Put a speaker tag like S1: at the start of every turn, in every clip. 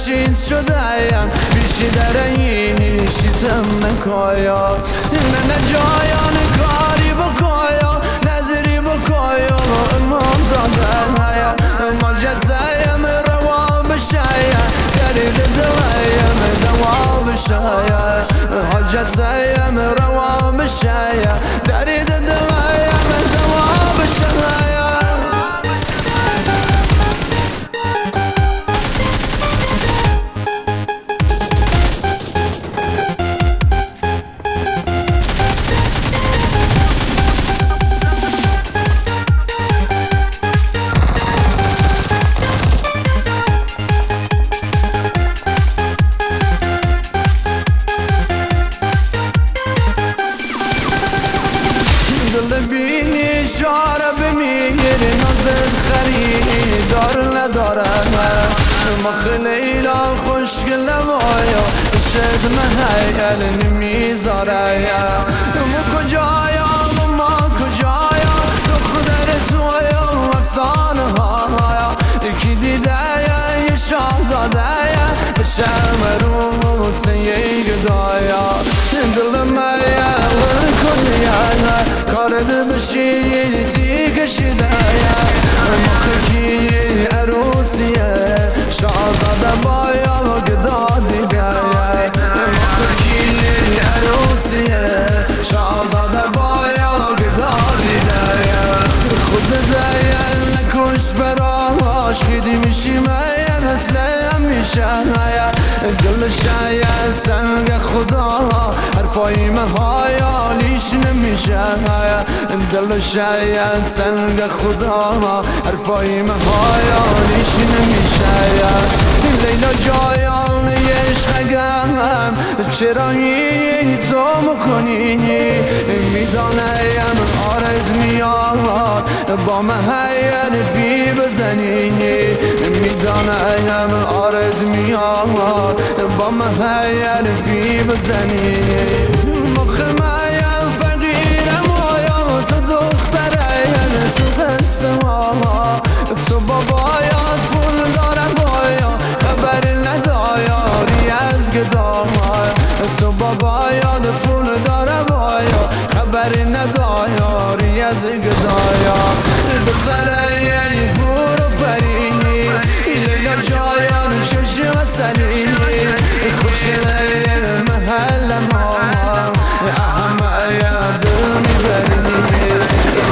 S1: شید شدهیم بیشی درینی شیتم نکایا نه جایان کاری بکایا نظری بکایا امام دادم مالجت زیم روا بشایا درید دلیم دوا بشایا حاجت زیم روا بشایا درید دلیم دوا بشایا بینی شاره بمیری نازد خریدار نداره مخ لیلا خوشگل وایا شد مهیل نمیذاره ما کجایا ما کجایا دختر تویا افسانه ها یکی دیده یه شاهزاده بشم روسه یه گدایا دل میا کارد بشی تی کشیده مخکی عروسیه شاهزاده بایا گدا دیگه مخکی عروسیه شاهزاده بایا گدا دیگه خود دیگه نکش براش خیدی میشی میم اسلام میشه دل شاید سنگ خدا حرفای مهایالیش نمیشه دل شاید سنگ خدا حرفای مهایالیش نمیشه لیلا جایان عشقم چرا این تو مکنی میدانم آرد میاد با مهیل فی بزنی میدانم آرد میاد با مهیل فی بزنی مخمایم فقیرم آیا تو دختره تو قصه تو بابایات پول دارم بایا خبر ندایاری از گدامای تو بابایات پول دارم بایا خبر ندایاری از گدایا دختره یعنی برو پرینی لیلا جایان چشم سرینی خوشگله محل ما اهم دل میبرینی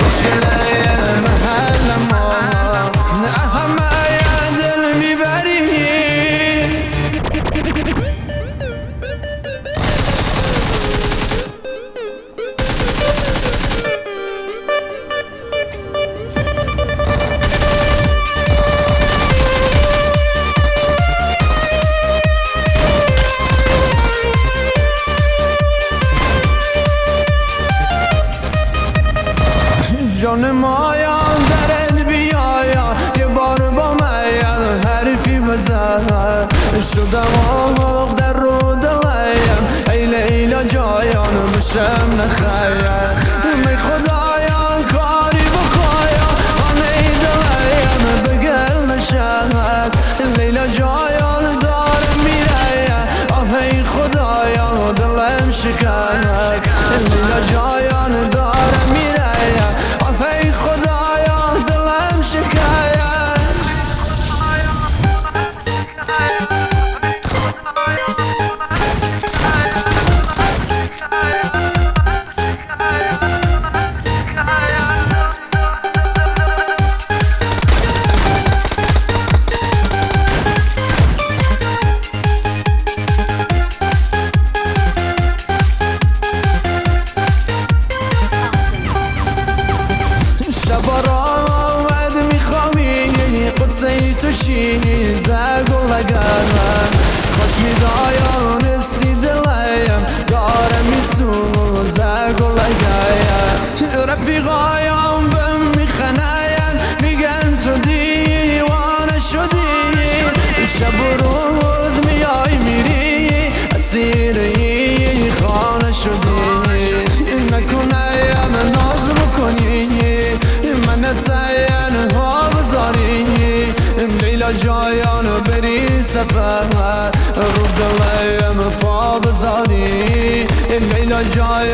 S1: خوشگله محل ما اهم دل میبرینی جان مایان درد بیایا یه بار با میم حرفی بزن شدم آموق در رو دلیم ای لیلا جایان بشم نخیر می خدایان کاری بکایا خانه دلیم بگل نشست لیلا جایان دارم میره آه ای خدایان دلم شکست لیلا جایان دارم میره ای خدایا دلم شکایت توشی زگو لگرم خوش میدایان استی دلیم دارم میسو زگو لگرم رفیقایم بهم میخنایم میگن تو دیوانه شدی شب و روز میای میری اسیری خانه شدی نکنایم ناز بکنی من تاین ها بذاری ليلى جايان بري سفر رد ليم فاض زادي ليلى جايان